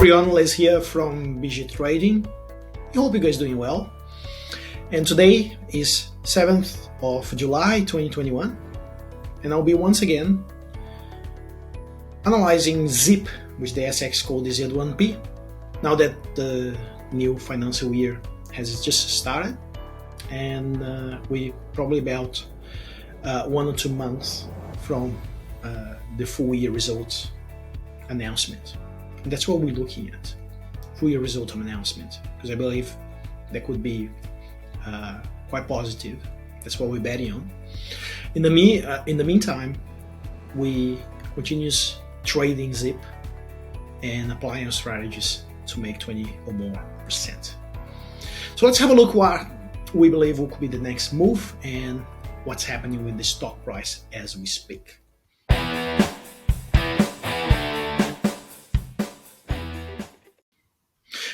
everyone, Les here from BG Trading. I hope you guys doing well. And today is 7th of July 2021, and I'll be once again analyzing ZIP, which the SX code is Z1P. Now that the new financial year has just started, and we probably about 1 or 2 months from the full year results announcement. And that's what we're looking at, full year result announcement, because I believe that could be quite positive. That's what we're betting on. In the meantime, we continue trading ZIP and applying our strategies to make 20 or more %. So let's have a look what we believe will be the next move and what's happening with the stock price as we speak.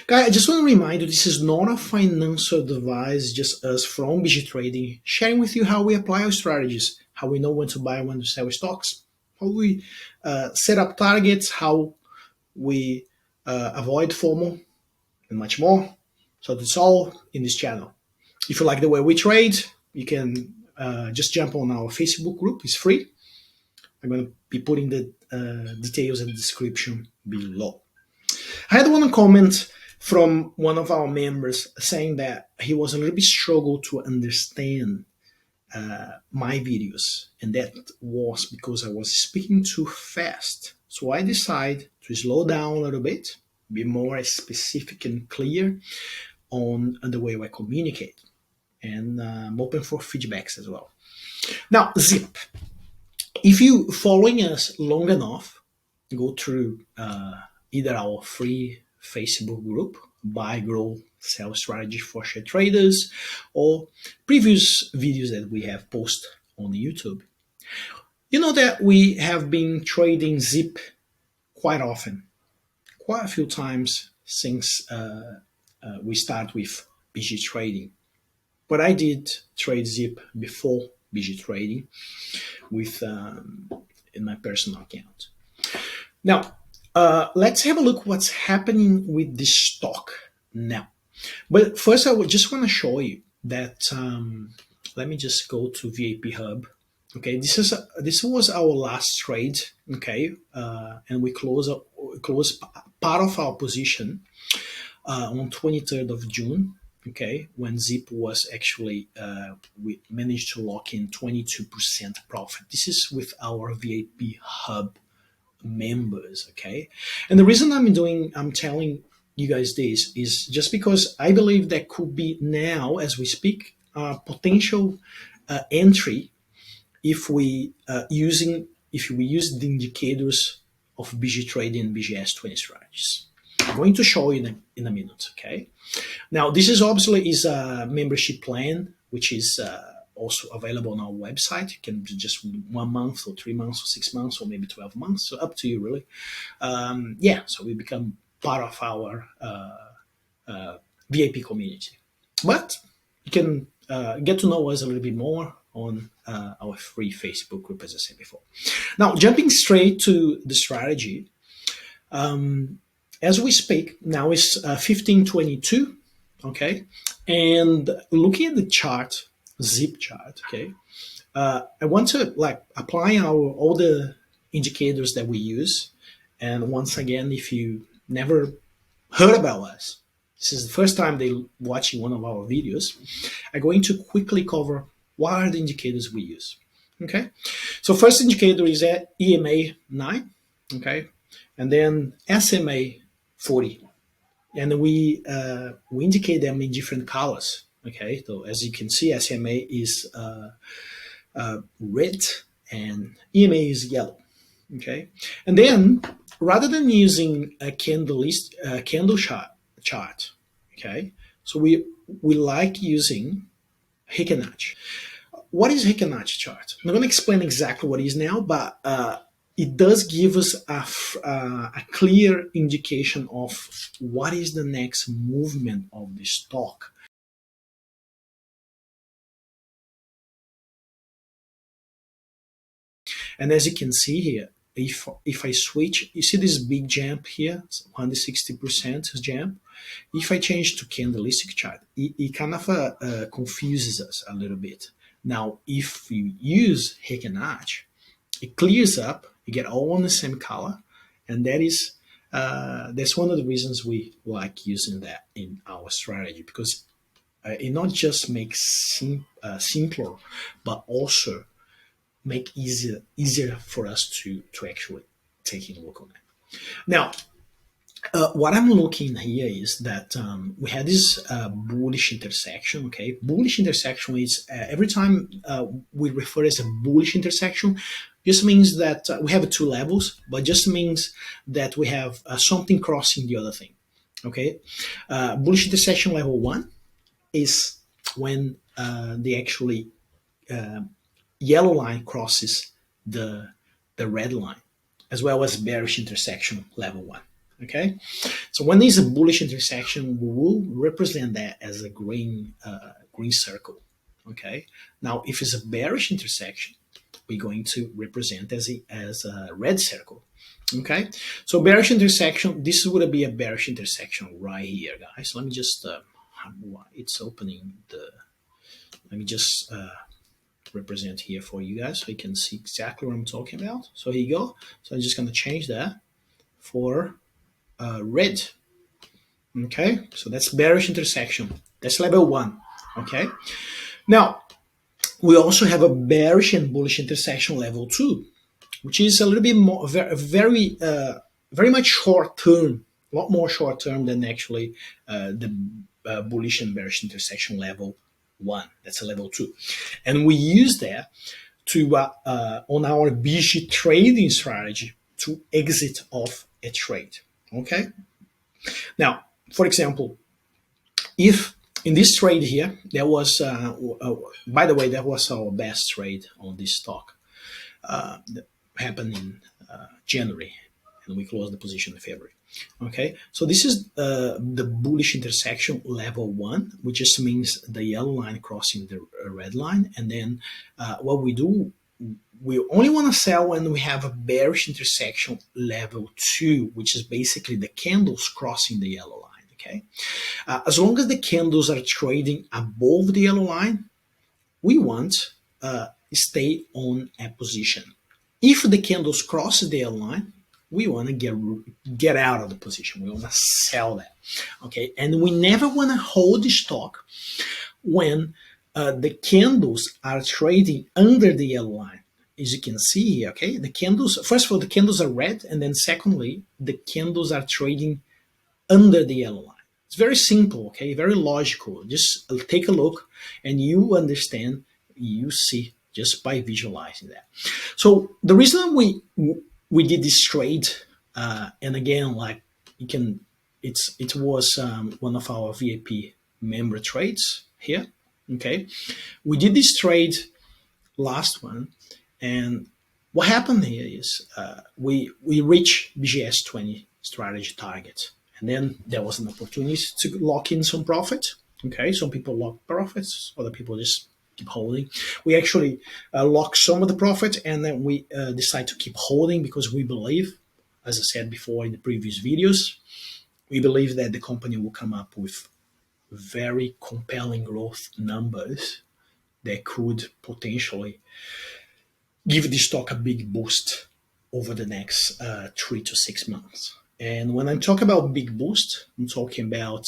Guys, I just want to remind you, this is not a financial advice, just us from BG Trading, sharing with you how we apply our strategies, how we know when to buy and when to sell stocks, how we set up targets, how we avoid FOMO, and much more. So that's all in this channel. If you like the way we trade, you can just jump on our Facebook group. It's free. I'm going to be putting the details in the description below. I had one comment from one of our members saying that he was a little bit struggle to understand my videos, and that was because I was speaking too fast. So I decided to slow down a little bit, be more specific and clear on the way I communicate, and I'm open for feedbacks as well. Now, ZIP. If you following us long enough, go through either our free Facebook group, Buy, Grow, Sell Strategy for Share Traders, or previous videos that we have posted on YouTube. You know that we have been trading ZIP quite often, quite a few times since we start with BG Trading. But I did trade ZIP before BG Trading with in my personal account. Now, let's have a look what's happening with this stock now. But first, I just want to show you that. Let me just go to VIP Hub. Okay, this was our last trade. Okay, and we closed part of our position on 23rd of June. Okay, when ZIP was actually we managed to lock in 22% profit. This is with our VIP Hub members. Okay, and the reason I'm telling you guys this is just because I believe that could be now, as we speak, potential entry if we use the indicators of BG Trading and BGS20 strategies. I'm going to show you in a minute. Okay, now this is obviously a membership plan which is also available on our website. You can do just 1 month or 3 months or 6 months or maybe 12 months. So up to you, really. So we become part of our VIP community. But you can get to know us a little bit more on our free Facebook group, as I said before. Now, jumping straight to the strategy. As we speak, now it's 15:22. Okay, and looking at the chart, ZIP chart, okay, I want to apply all the indicators that we use. And once again, if you never heard about us, this is the first time they're watching one of our videos, I'm going to quickly cover what are the indicators we use. Okay, so first indicator is at EMA 9, okay, and then SMA 40. And we indicate them in different colors. Okay, so as you can see, SMA is red and EMA is yellow. Okay, and then rather than using a candle chart, okay, so we like using Heikin-Average. What is Heikin-Average chart? I'm not going to explain exactly what it is now, but it does give us a clear indication of what is the next movement of the stock. And as you can see here, if I switch, you see this big jump here, 160% jump. If I change to candlestick chart, it kind of confuses us a little bit. Now, if you use Heikenach, it clears up, you get all on the same color, and that's one of the reasons we like using that in our strategy, because it not just makes simpler, but also make easier for us to actually take a look on it. Now, what I'm looking here is that we had this bullish intersection. Okay, bullish intersection is every time we refer as a bullish intersection, just means that we have two levels, but just means that we have something crossing the other thing. Okay, bullish intersection level 1 is when the actually yellow line crosses the red line, as well as bearish intersection level 1. Okay, so when there's a bullish intersection, we will represent that as a green circle. Okay, now if it's a bearish intersection, we're going to represent as a red circle. Okay, so bearish intersection, this would be a bearish intersection right here, guys. Let me just it's opening the, let me just represent here for you guys so you can see exactly what I'm talking about. So here you go. So I'm just going to change that for red. Okay, so that's bearish intersection. That's level 1. Okay, now we also have a bearish and bullish intersection level 2, which is a little bit more very much short term, a lot more short term than actually the bullish and bearish intersection level 1. That's a level 2, and we use that to on our BG trading strategy to exit off a trade. Okay, now for example, if in this trade here, there was by the way, that was our best trade on this stock. That happened in January, and we closed the position in February. Okay, so this is the bullish intersection level 1, which just means the yellow line crossing the red line. And then what we do, we only want to sell when we have a bearish intersection level 2, which is basically the candles crossing the yellow line. Okay, as long as the candles are trading above the yellow line, we want stay on a position. If the candles cross the yellow line, we want to get out of the position. We want to sell that. Okay, and we never want to hold the stock when the candles are trading under the yellow line. As you can see here, okay, the candles, first of all, the candles are red, and then secondly, the candles are trading under the yellow line. It's very simple, okay, very logical. Just take a look and you understand, you see just by visualizing that. So the reason we did this trade, and again, like you can, it was one of our VIP member trades here. Okay, we did this trade last one, and what happened here is we reached BGS 20 strategy target, and then there was an opportunity to lock in some profit. Okay, some people lock profits, other people just keep holding. We actually lock some of the profit, and then we decide to keep holding because we believe, as I said before in the previous videos, we believe that the company will come up with very compelling growth numbers that could potentially give the stock a big boost over the next 3 to 6 months. And when I'm talking about big boost, I'm talking about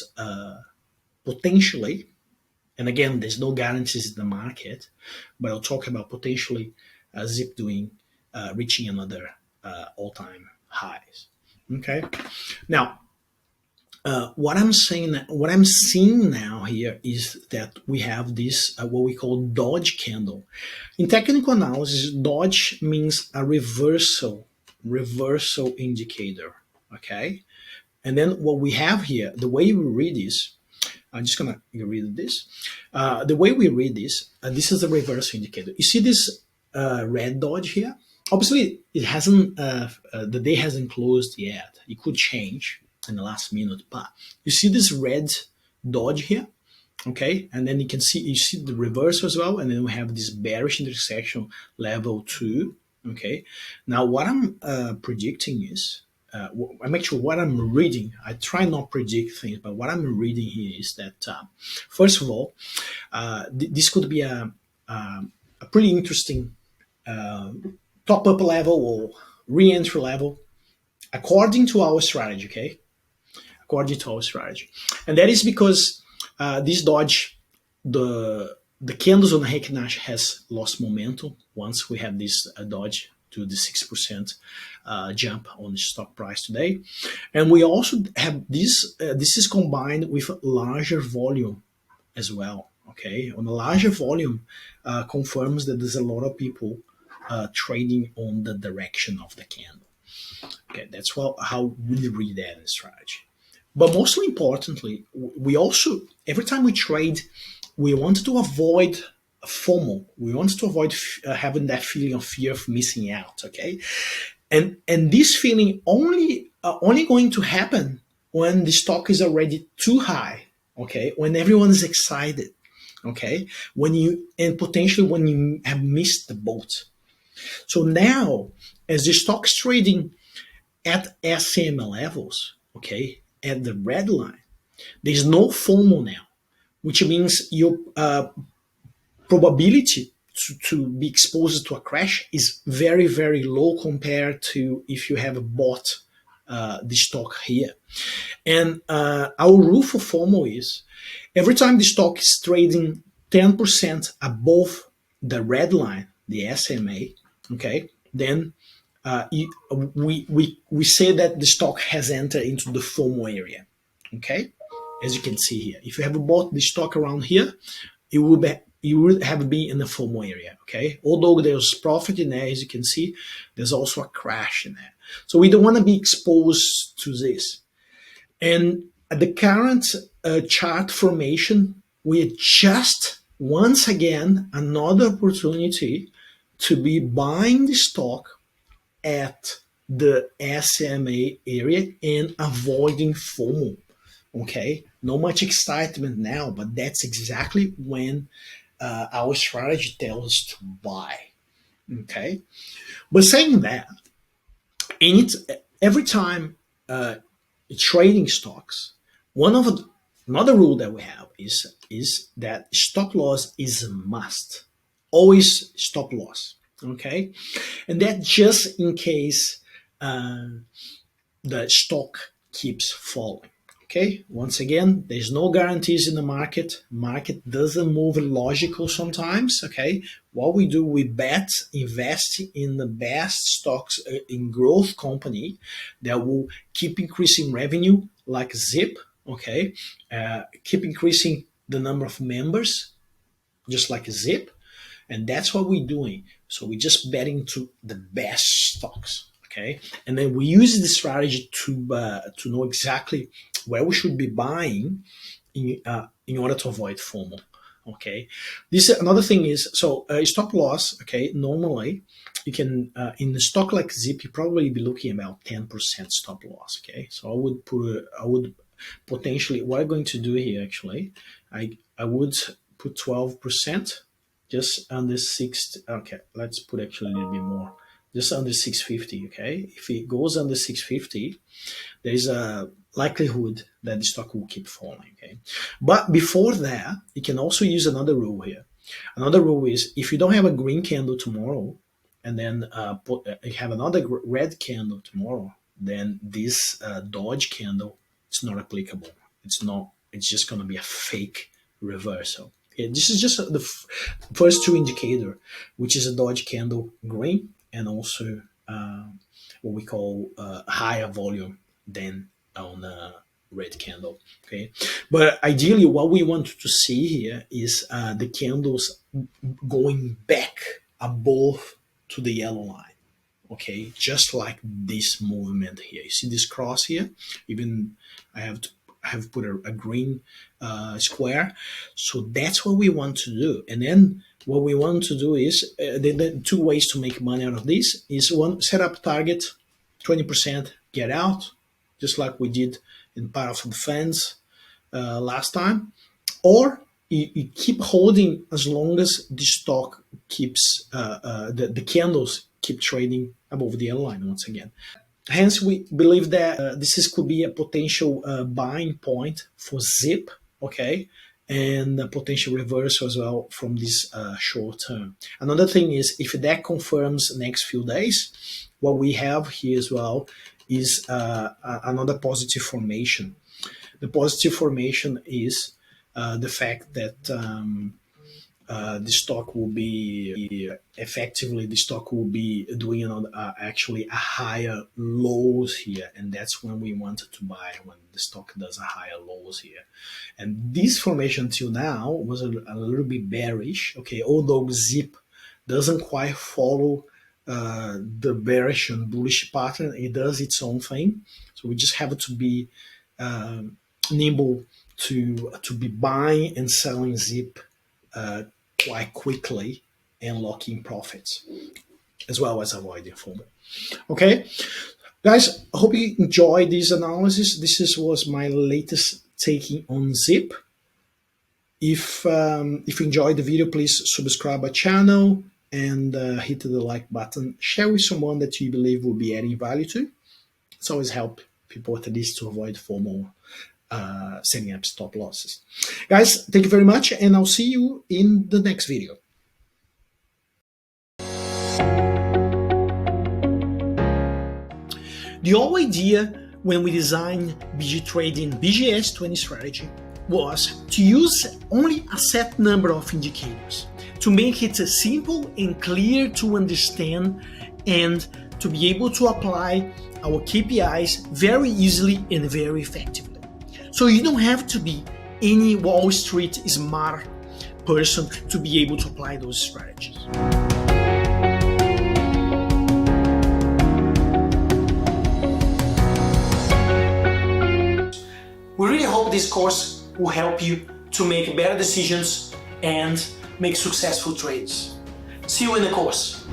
potentially, and again, there's no guarantees in the market, but I'll talk about potentially ZIP reaching another all-time highs. Okay, now what I'm seeing now here is that we have this what we call Dodge candle. In technical analysis, Dodge means a reversal indicator. Okay, and then what we have here, the way we read this, I'm just gonna read this. The way we read this, this is a reversal indicator. You see this red Dodge here? Obviously, it hasn't. The day hasn't closed yet. It could change in the last minute, but you see this red Dodge here, okay? And then you see the reverse as well, and then we have this bearish intersection level 2, Okay. Now, what I'm predicting is, I'm actually what I'm reading. I try not predict things, but what I'm reading here is that first of all, this could be a pretty interesting top up level or re-entry level according to our strategy. Okay, according to our strategy, and that is because this dodge, the candles on the Heikin Nash has lost momentum once we have this dodge to the 6% jump on the stock price today, and we also have this. This is combined with larger volume as well. Okay, on a larger volume, confirms that there's a lot of people trading on the direction of the candle. Okay, that's how we read that in strategy. But mostly importantly, we also, every time we trade, we want to avoid FOMO. We want to avoid having that feeling of fear of missing out. Okay, and this feeling only going to happen when the stock is already too high. Okay, when everyone is excited. Okay, when you and potentially when you have missed the boat. So now, as the stock's trading at SMA levels, okay, at the red line, there's no FOMO now, which means your probability to be exposed to a crash is very, very low compared to if you have bought the stock here. And our rule for FOMO is every time the stock is trading 10% above the red line, the SMA, okay, then we say that the stock has entered into the FOMO area, okay? As you can see here, if you have bought the stock around here, you would have been in the FOMO area, okay? Although there's profit in there, as you can see, there's also a crash in there. So we don't want to be exposed to this. And at the current chart formation, we just once again another opportunity to be buying the stock at the SMA area and avoiding FOMO. Okay, not much excitement now, but that's exactly when our strategy tells us to buy. Okay, but saying that, every time trading stocks, one of another rule that we have is that stop loss is a must. Always stop loss. Okay, and that just in case the stock keeps falling. Okay, once again, there's no guarantees in the market. Market doesn't move logical sometimes. Okay, what we do, we invest in the best stocks in growth company that will keep increasing revenue, like Zip. Okay, keep increasing the number of members, just like Zip, and that's what we're doing. So we're just betting to the best stocks. Okay, and then we use the strategy to know exactly where we should be buying in order to avoid FOMO. Okay, this another thing is so stop loss. Okay, normally you can in a stock like Zip, you probably be looking about 10% stop loss. Okay, so I would potentially what I'm going to do here actually, I would put 12%, just under 6. Okay, let's put actually a little bit more, just under 650. Okay, if it goes under 650, there is a likelihood that the stock will keep falling. Okay, but before that, you can also use another rule here. Another rule is if you don't have a green candle tomorrow, and then you have another red candle tomorrow, then this dodge candle it's not applicable. It's not. It's just going to be a fake reversal. Okay, this is just the first two indicator, which is a dodge candle green and also what we call higher volume than on a red candle. Okay, but ideally, what we want to see here is the candles going back above to the yellow line. Okay, just like this movement here. You see this cross here? Even I have put a green square. So that's what we want to do. And then what we want to do is the two ways to make money out of this is one, set up target, 20% get out, just like we did in part of the fence last time, or you keep holding as long as the stock keeps the candles keep trading above the yellow line once again. Hence, we believe that could be a potential buying point for ZIP, okay, and a potential reversal as well from this short term. Another thing is, if that confirms next few days, what we have here as well is another positive formation. The positive formation is the fact that the stock will be effectively doing actually a higher lows here, and that's when we wanted to buy, when the stock does a higher lows here. And this formation till now was a little bit bearish, okay, although ZIP doesn't quite follow the bearish and bullish pattern. It does its own thing, so we just have to be nimble to be buying and selling ZIP quite quickly and lock in profits, as well as avoiding FOMO. Okay, guys, I hope you enjoyed this analysis. This was my latest taking on ZIP. If you enjoyed the video, please subscribe our channel and hit the like button. Share with someone that you believe will be adding value to. It's always help people at least to avoid FOMO, setting up stop losses. Guys, thank you very much, and I'll see you in the next video. The whole idea when we designed BG Trading BGS 20 strategy was to use only a set number of indicators to make it simple and clear to understand, and to be able to apply our KPIs very easily and very effectively. So you don't have to be any Wall Street smart person to be able to apply those strategies. We really hope this course will help you to make better decisions and make successful trades. See you in the course.